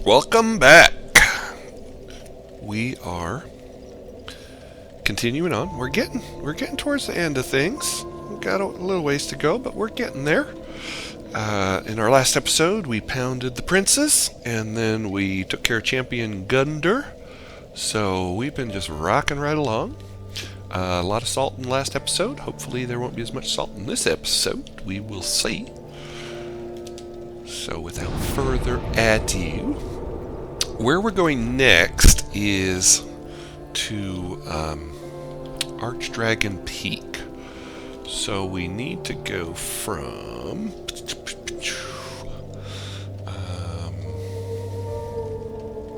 Welcome back. We are continuing on. We're getting towards the end of things. We've got a little ways to go, but we're getting there. In our last episode, we pounded the princes, and then we took care of Champion Gunder. So we've been just rocking right along. A lot of salt in the last episode. Hopefully there won't be as much salt in this episode. We will see. So without further ado, where we're going next is to Archdragon Peak. So we need to go from...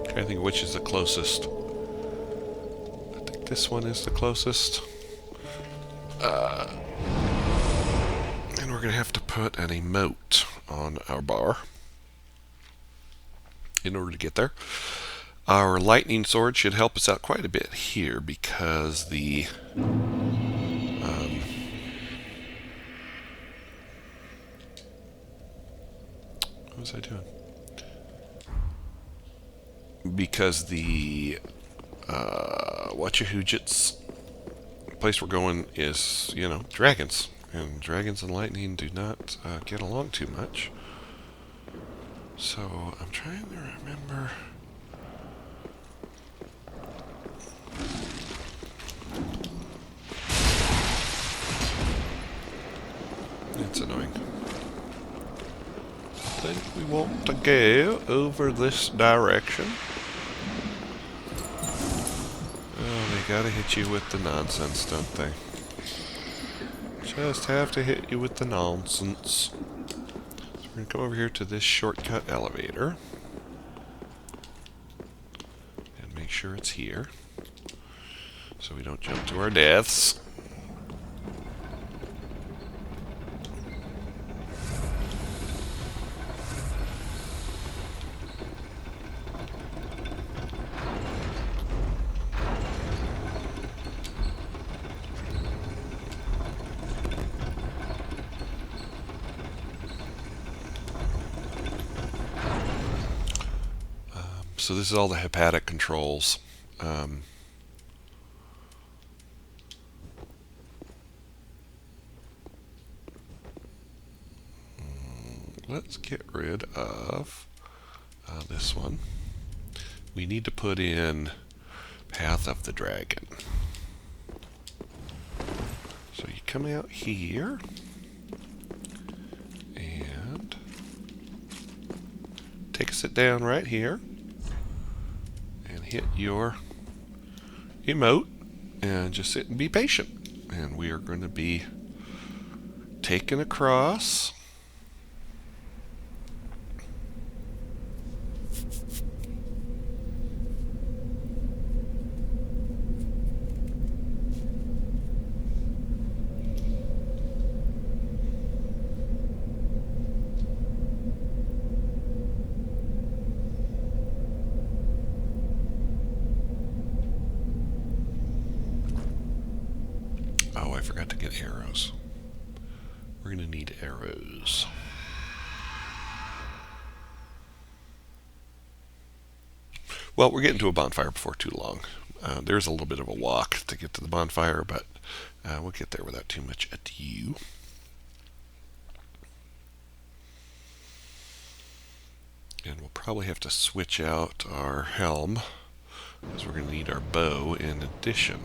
trying to think of which is the closest. I think this one is the closest. And we're going to have to put an emote on our bar in order to get there. Our lightning sword should help us out quite a bit here because the what was I doing? Because the Whatchahoojits place we're going is, dragons. And dragons and lightning do not get along too much. So I'm trying to remember. It's annoying. I think we want to go over this direction. Oh, they gotta hit you with the nonsense, don't they? Just have to hit you with the nonsense. So we're going to come over here to this shortcut elevator. And make sure it's here. So we don't jump to our deaths. So this is all the hepatic controls. Let's get rid of this one. We need to put in Path of the Dragon. So you come out here and take a sit down right here. Hit your emote and just sit and be patient. And we are going to be taken across. Oh, I forgot to get arrows. We're going to need arrows. Well, we're getting to a bonfire before too long. There's a little bit of a walk to get to the bonfire, but we'll get there without too much ado. And we'll probably have to switch out our helm, because we're going to need our bow in addition.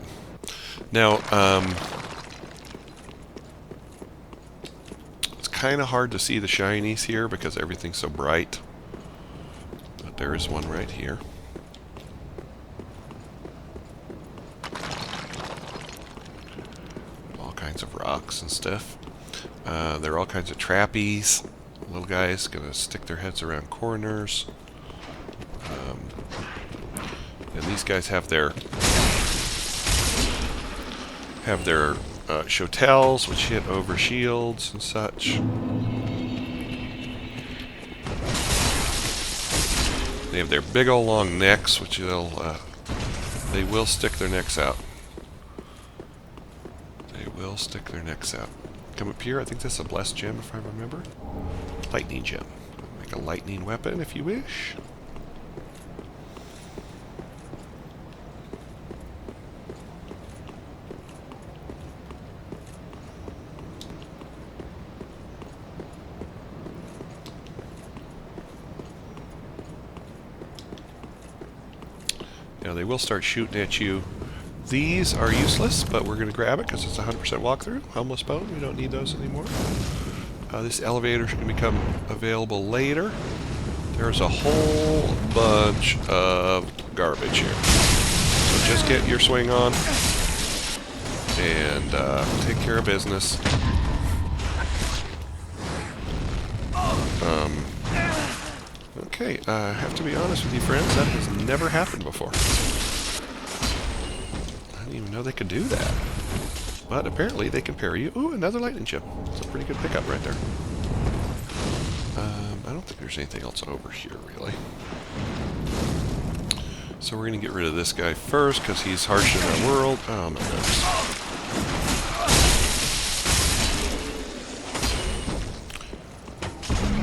Now, it's kind of hard to see the shinies here because everything's so bright. But there is one right here. All kinds of rocks and stuff. There are all kinds of trappies. Little guys gonna stick their heads around corners. And these guys have their shotels, which hit over shields and such. They have their big old long necks, which they will stick their necks out. They will stick their necks out. Come up here. I think this is a blessed gem, if I remember. Lightning gem. Make a lightning weapon, if you wish. Now they will start shooting at you. These are useless, but we're going to grab it because it's 100% walkthrough. Helmless bone, we don't need those anymore. This elevator is going to become available later. There's a whole bunch of garbage here. So just get your swing on and take care of business. Okay, I have to be honest with you, friends, that has never happened before. I didn't even know they could do that. But apparently they can parry you. Ooh, another lightning chip. It's a pretty good pickup right there. I don't think there's anything else over here, really. So we're going to get rid of this guy first, because he's harsh in our world. Oh my goodness.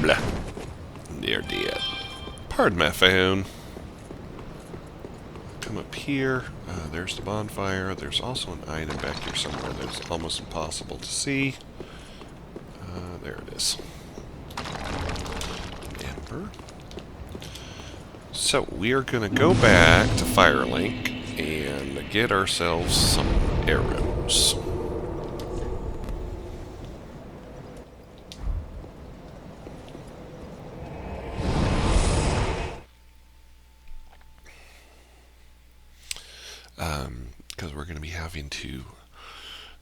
Blah. They're dead. Pardon my phone. Come up here. There's the bonfire. There's also an item back here somewhere that's almost impossible to see. There it is. Ember. So we are going to go back to Firelink and get ourselves some arrows. Because we're going to be having to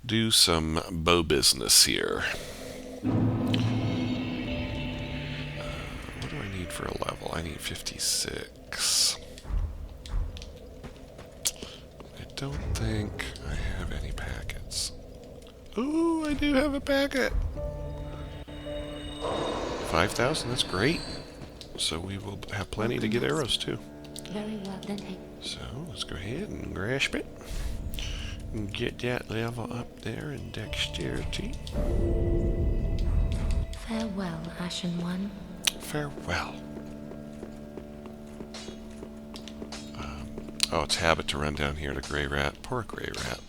do some bow business here. What do I need for a level? I need 56. I don't think I have any packets. Ooh, I do have a packet. 5,000, that's great. So we will have plenty to get arrows too. Very well then. So let's go ahead and grasp it. And get that level up there in dexterity. Farewell, Ashen One. Farewell. Oh, it's habit to run down here to Grey Rat. Poor Grey Rat.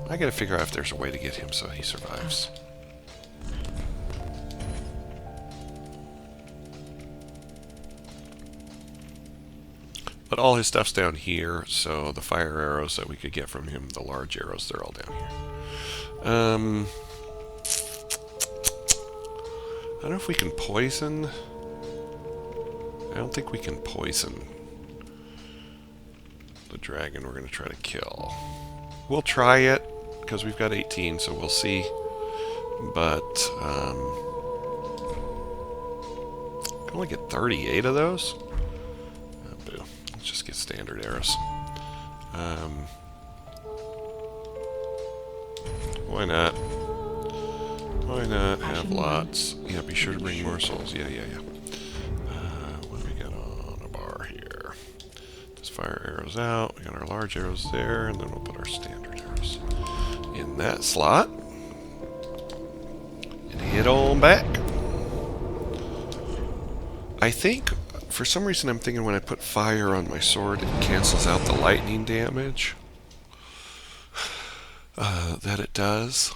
I gotta figure out if there's a way to get him so he survives. But all his stuff's down here, so the fire arrows that we could get from him, the large arrows, they're all down here. I don't know if we can poison. I don't think we can poison the dragon we're going to try to kill. We'll try it, because we've got 18, so we'll see. But, can only get 38 of those? Oh, boo. Let's just get standard arrows. Why not? Why not have lots? Yeah, be sure to bring more souls. Yeah. What do we got on a bar here? Just fire arrows out. We got our large arrows there, and then we'll put our standard arrows in that slot. And head on back. I think, for some reason I'm thinking when I put fire on my sword, it cancels out the lightning damage that it does.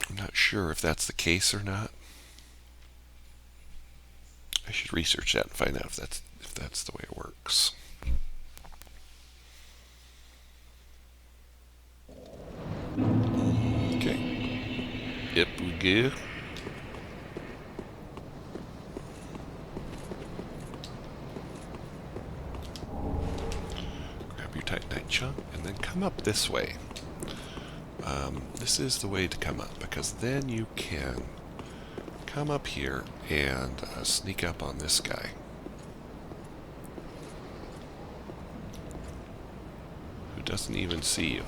I'm not sure if that's the case or not. I should research that and find out if that's the way it works. Okay. Yep, we go. Grab your Titanite chunk and then come up this way. This is the way to come up, because then you can come up here and sneak up on this guy. Who doesn't even see you.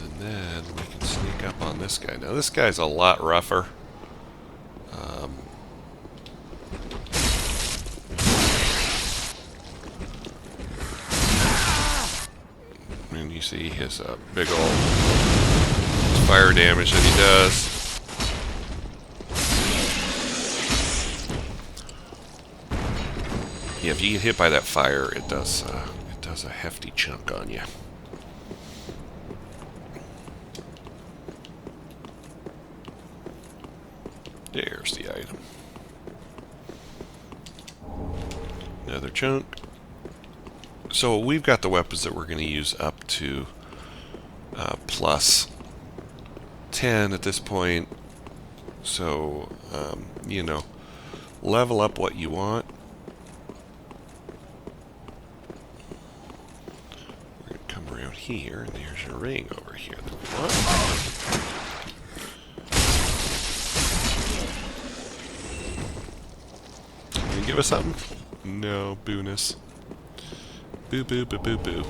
And then we can sneak up on this guy. Now this guy's a lot rougher. And you see his big old fire damage that he does. Yeah, if you get hit by that fire, it does a hefty chunk on you. There's the item. Another chunk. So we've got the weapons that we're going to use up to plus 10 at this point. So, you know, level up what you want. We're going to come around here, and there's a ring over here that we want. Can you give us something? No, booness. Boo, boo, boo, boo, boo.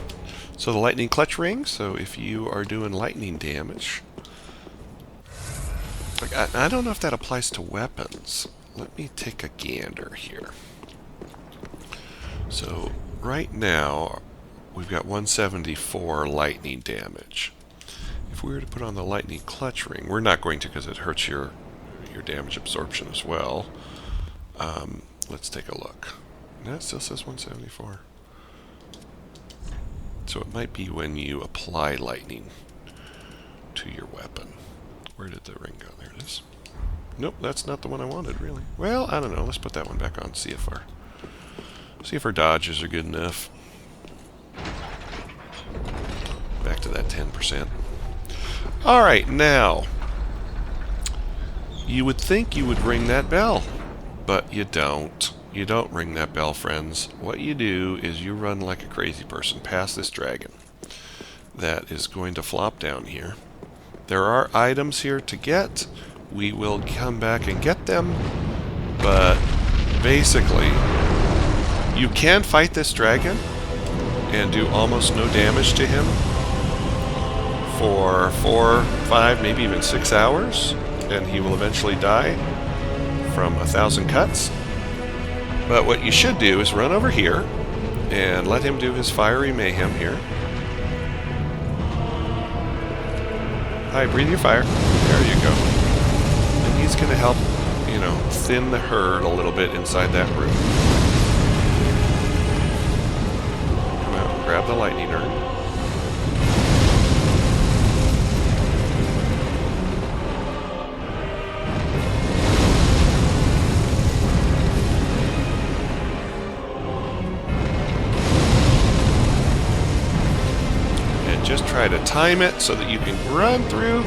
So the lightning clutch ring, so if you are doing lightning damage... I don't know if that applies to weapons. Let me take a gander here. So right now we've got 174 lightning damage. If we were to put on the lightning clutch ring, we're not going to because it hurts your damage absorption as well. Let's take a look. That still says 174. So it might be when you apply lightning to your weapon. Where did the ring go? There it is. Nope, that's not the one I wanted, really. Well, I don't know. Let's put that one back on, see if our dodges are good enough. Back to that 10%. Alright, now, you would think you would ring that bell, but you don't. You don't ring that bell, friends. What you do is you run like a crazy person past this dragon that is going to flop down here. There are items here to get. We will come back and get them, but basically, you can fight this dragon and do almost no damage to him for 4, 5, maybe even 6 hours, and he will eventually die from 1,000 cuts. But what you should do is run over here and let him do his fiery mayhem here. Hi, breathe your fire. There you go. And he's going to help, you know, thin the herd a little bit inside that room. Come out and grab the lightning urn. Just try to time it so that you can run through,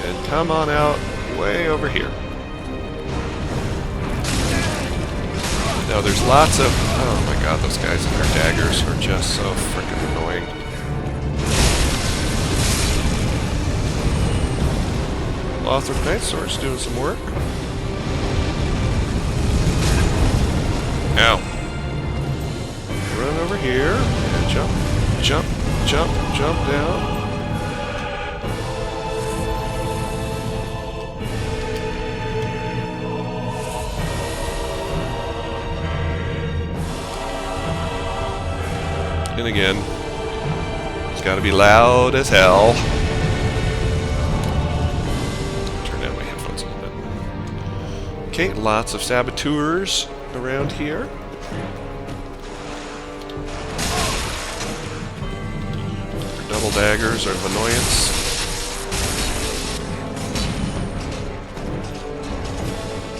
and come on out way over here. Now there's lots of, oh my god, those guys and their daggers are just so freaking annoying. Lothric Knight Sword's doing some work. Ow. Run over here and jump, jump, jump, jump down. And again, it's got to be loud as hell. Turn down my headphones a little bit. Okay, lots of saboteurs around here. Double daggers are of annoyance.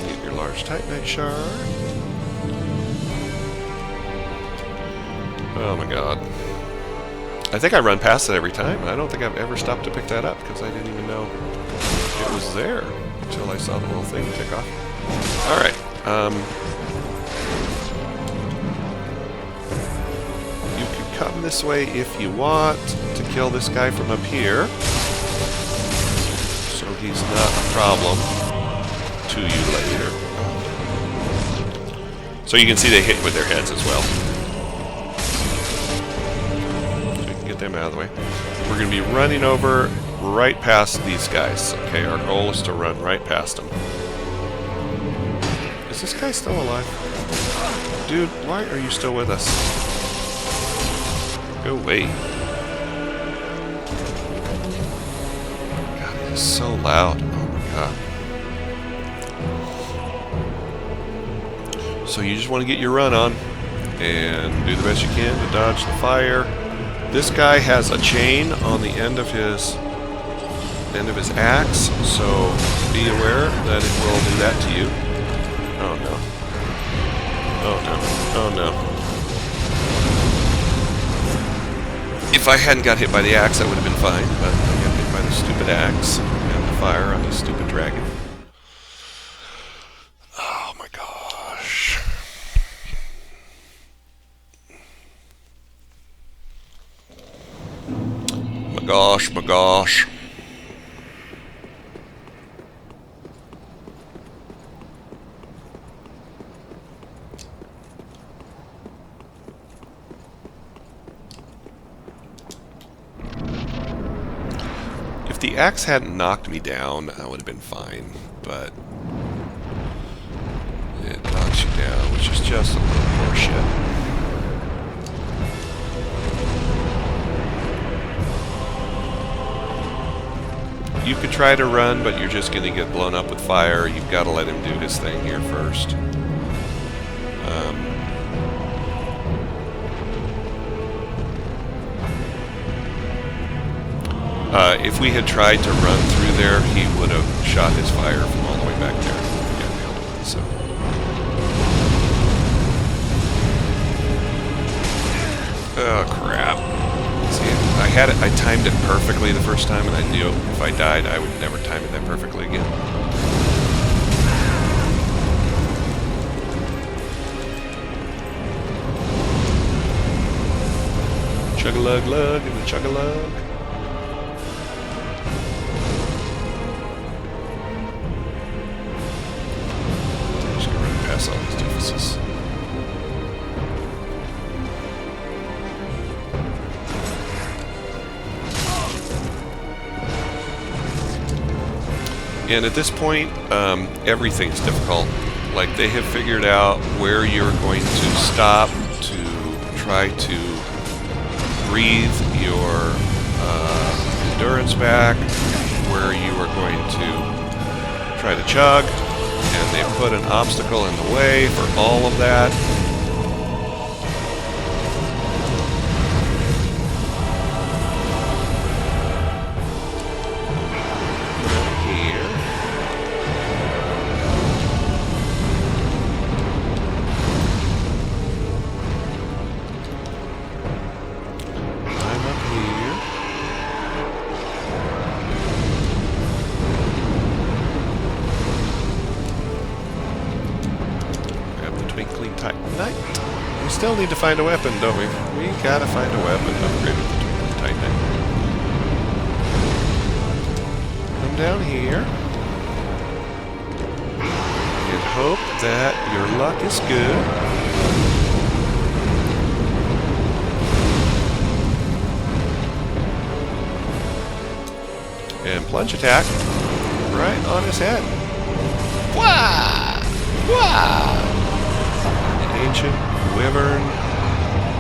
Get your large Titanite shard. Oh my god. I think I run past it every time. I don't think I've ever stopped to pick that up because I didn't even know it was there until I saw the little thing tick off. Alright. You can come this way if you want to kill this guy from up here, so he's not a problem to you later. So you can see they hit with their heads as well. So we can get them out of the way. We're going to be running over right past these guys. Okay, our goal is to run right past them. Is this guy still alive? Dude, why are you still with us? Go away. God, it is so loud. Oh my god. So you just want to get your run on and do the best you can to dodge the fire. This guy has a chain on the end of his axe, so be aware that it will do that to you. Oh no. Oh no. Oh no. If I hadn't got hit by the axe, I would have been fine, but I got hit by the stupid axe and the fire on the stupid dragon. Oh my gosh. My gosh, my gosh. If the axe hadn't knocked me down, I would have been fine, but it knocks you down, which is just a little more shit. You could try to run, but you're just going to get blown up with fire. You've got to let him do his thing here first. If we had tried to run through there, he would have shot his fire from all the way back there. So. Oh crap! See, I timed it perfectly the first time, and I knew if I died, I would never time it that perfectly again. Chug-a-lug-lug and a chug-a-lug. All these doofuses. And at this point, everything is difficult. Like, they have figured out where you're going to stop to try to breathe your endurance back, where you are going to try to chug. And they put an obstacle in the way for all of that. Here. I'm up here. Twinkling Titanite. We still need to find a weapon, don't we? We gotta find a weapon to upgrade with the Twinkling Titanite. Come down here. And hope that your luck is good. And plunge attack. Right on his head. Wah! Wah! Ancient Wyvern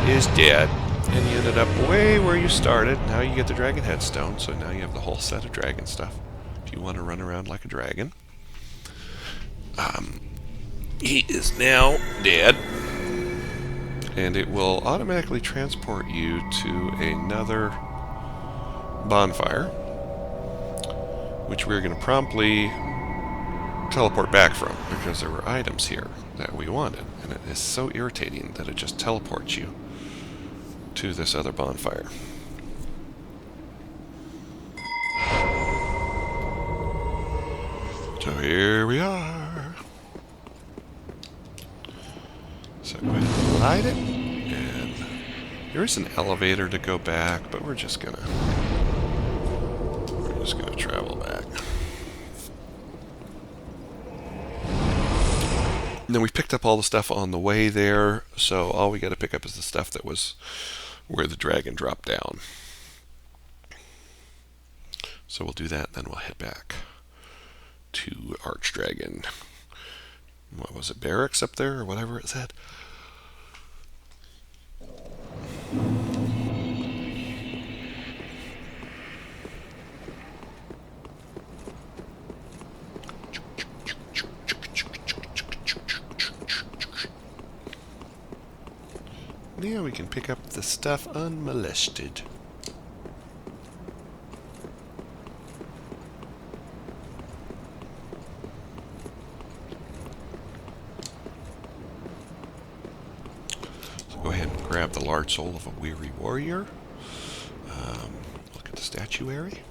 is dead, and you ended up way where you started. Now you get the Dragon Headstone, so now you have the whole set of dragon stuff if you want to run around like a dragon. He is now dead, and it will automatically transport you to another bonfire, which we're going to promptly teleport back from, because there were items here that we wanted, and it is so irritating that it just teleports you to this other bonfire. So here we are. So go ahead and light it, and there is an elevator to go back, but we're just gonna travel back. And then we picked up all the stuff on the way there, so all we got to pick up is the stuff that was where the dragon dropped down. So we'll do that, then we'll head back to Archdragon. What was it, barracks up there, or whatever it said? Now we can pick up the stuff unmolested. grab the large soul of a weary warrior. Look at the statuary.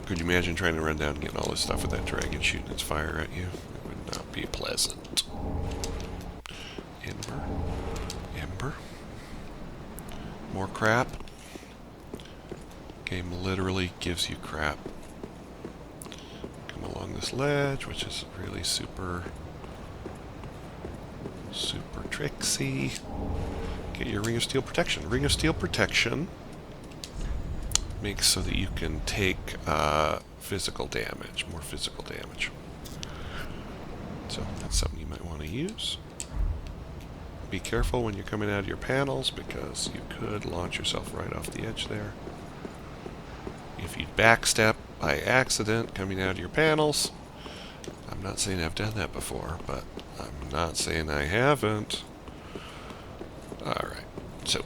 Could you imagine trying to run down and getting all this stuff with that dragon shooting its fire at you? It would not be pleasant. Ember. Ember. More crap. Game literally gives you crap. Come along this ledge, which is really super tricksy. Get your Ring of Steel protection. Ring of Steel protection makes so that you can take physical damage, more physical damage. So that's something you might want to use. Be careful when you're coming out of your panels because you could launch yourself right off the edge there. If you backstep by accident coming out of your panels, I'm not saying I've done that before, but I'm not saying I haven't. Alright, so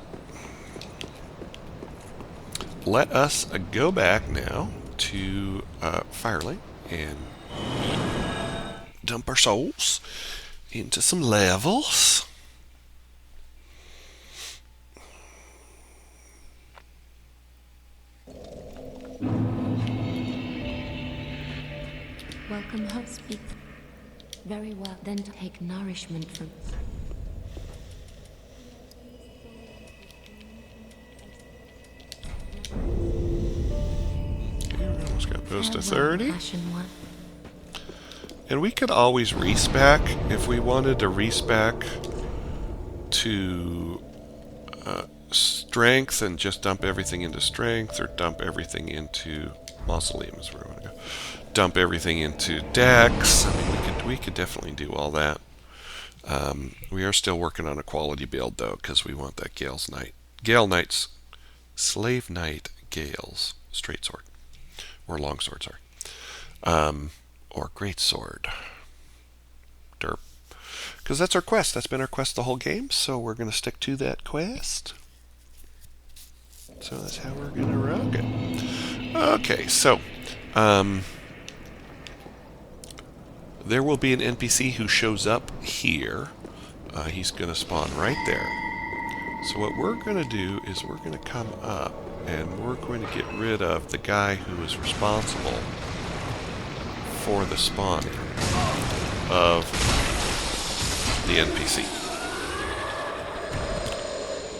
let us go back now to Firelink and dump our souls into some levels. Welcome, host. Speak. Very well. Then take nourishment from. Okay, we almost got those to 30. Ashen one. And we could always respec if we wanted to respec to strength and just dump everything into strength, or dump everything into mausoleum is where we want to go. Dump everything into dex. I mean, we could definitely do all that. We are still working on a quality build though, because we want that Gale Knight's Slave Knight Gale's straight sword, or long sword, sorry, or great sword. Derp. Because that's our quest. That's been our quest the whole game, so we're going to stick to that quest. So that's how we're going to rock it. Okay, so there will be an NPC who shows up here. He's going to spawn right there. So what we're going to do is we're going to come up and we're going to get rid of the guy who is responsible for the spawning of the NPC.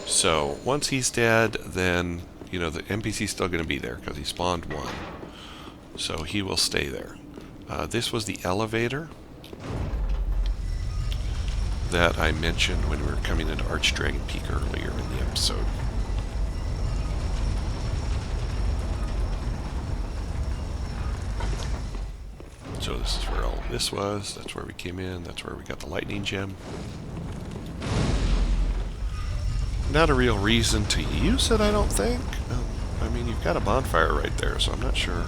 So once he's dead, then the NPC's still going to be there because he spawned one. So he will stay there. This was the elevator that I mentioned when we were coming into Archdragon Peak earlier in the episode. So this is where all of this was. That's where we came in. That's where we got the lightning gem. Not a real reason to use it, I don't think. I mean, you've got a bonfire right there, so I'm not sure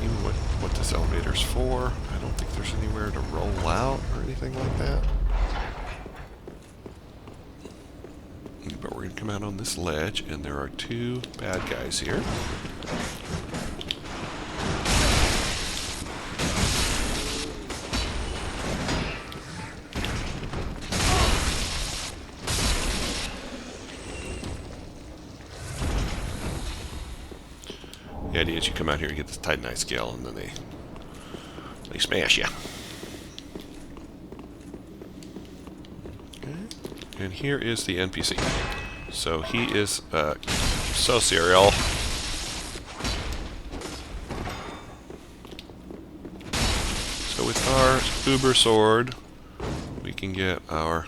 even what this elevator's for. I don't think there's anywhere to roll out or anything like that. But we're going to come out on this ledge, and there are two bad guys here. The idea is you come out here and get this Titanite scale, and then they smash you. Okay. And here is the NPC. So he is so serial. So with our Uber sword, we can get our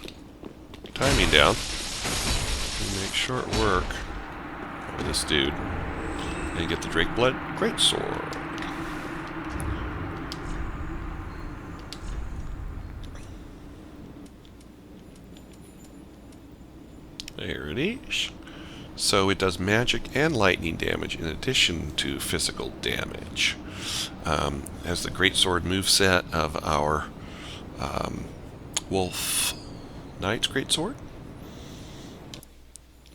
timing down and make short work of this dude. And get the Drake Blood Great Sword. There it is. So it does magic and lightning damage in addition to physical damage. As the Great Sword moveset of our Wolf Knight's Great Sword.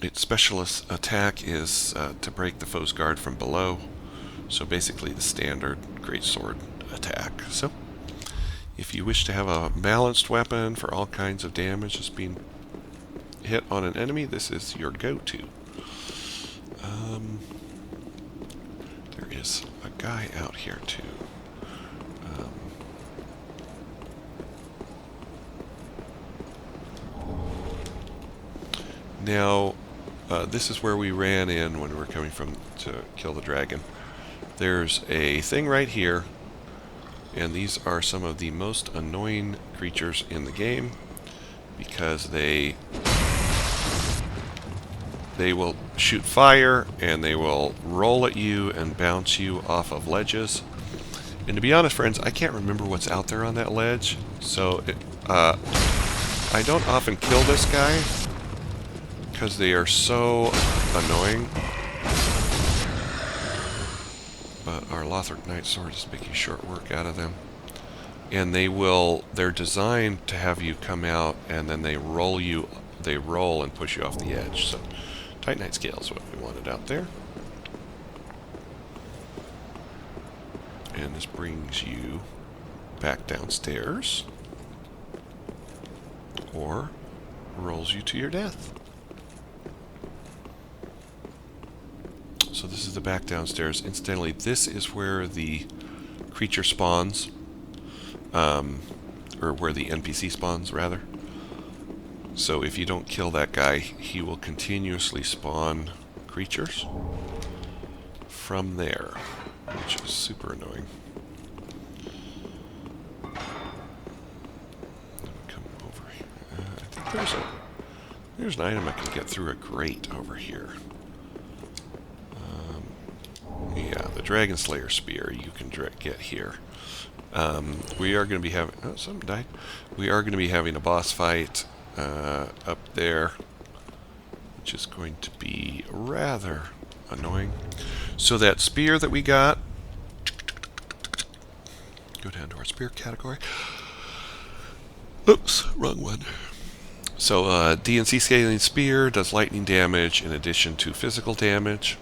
Its specialist attack is to break the foe's guard from below. So basically the standard greatsword attack. So If you wish to have a balanced weapon for all kinds of damage just being hit on an enemy, this is your go-to. There is a guy out here too. Now, this is where we ran in when we were coming from to kill the dragon. There's a thing right here, and these are some of the most annoying creatures in the game because they will shoot fire and they will roll at you and bounce you off of ledges. And to be honest, friends, I can't remember what's out there on that ledge, so I don't often kill this guy because they are so annoying. But our Lothric Knight Sword is making short work out of them. And they're designed to have you come out and then they roll and push you off the edge. So Titanite Scale is what we wanted out there. And this brings you back downstairs. Or rolls you to your death. So this is the back downstairs. Incidentally, this is where the creature spawns. Or where the NPC spawns, rather. So if you don't kill that guy, he will continuously spawn creatures from there, which is super annoying. Come over here. I think there's an item I can get through a grate over here. Yeah, the Dragon Slayer Spear you can get here. We are going to be having... Oh, something died. We are going to be having a boss fight up there, which is going to be rather annoying. So that spear that we got... Go down to our spear category. Oops, wrong one. So, DNC Scaling Spear does lightning damage in addition to physical damage.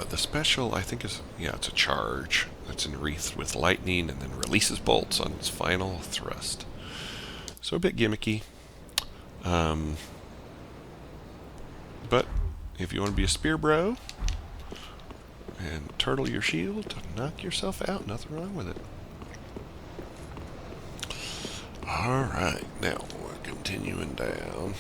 The special, I think, is... Yeah, it's a charge. It's enwreathed with lightning and then releases bolts on its final thrust. So a bit gimmicky. But if you want to be a spear bro and turtle your shield to knock yourself out, nothing wrong with it. Alright, now we're continuing down.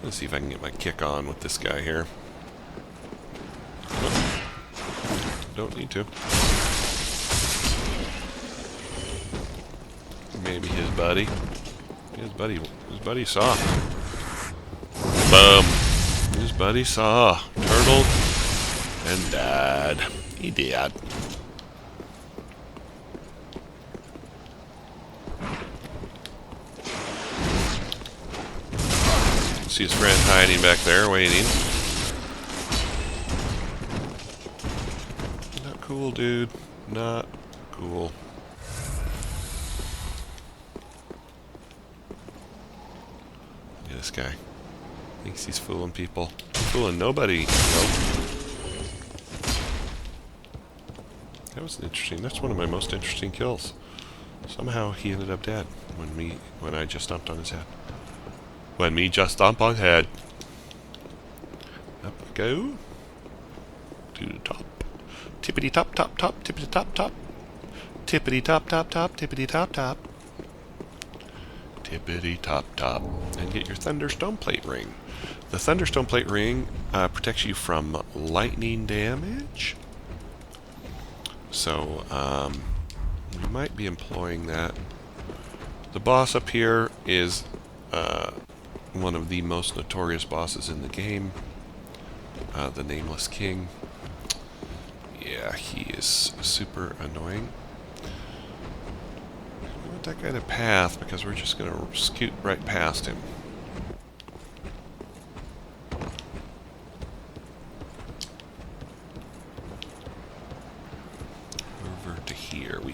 Let's see if I can get my kick on with this guy here. Nope. Don't need to. Maybe his buddy. His buddy saw. Boom. His buddy saw. Turtled and died. He did. See his friend hiding back there, waiting. Not cool, dude. Not cool. Look at this guy. Thinks he's fooling people. Fooling nobody. Nope. That was interesting. That's one of my most interesting kills. Somehow he ended up dead when I just stomped on his head. When me just stomp on head. Up we go. To the top. Tippity top top top. Tippity top top. Tippity top top top. Tippity top top. Tippity top top. And get your Thunderstone Plate Ring. The Thunderstone Plate Ring protects you from lightning damage. So, we might be employing that. The boss up here is one of the most notorious bosses in the game, the Nameless King. Yeah, he is super annoying. I want that guy to path because we're just going to scoot right past him.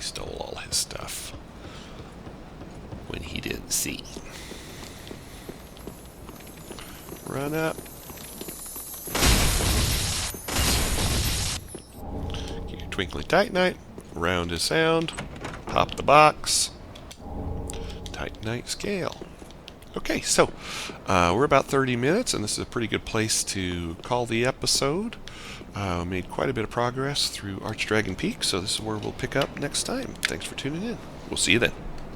stole all his stuff when he didn't see. Run up. Get your twinkling titanite. Round as sound. Pop the box. Titanite scale. Okay, so we're about 30 minutes, and this is a pretty good place to call the episode. Made quite a bit of progress through Archdragon Peak, so this is where we'll pick up next time. Thanks for tuning in. We'll see you then.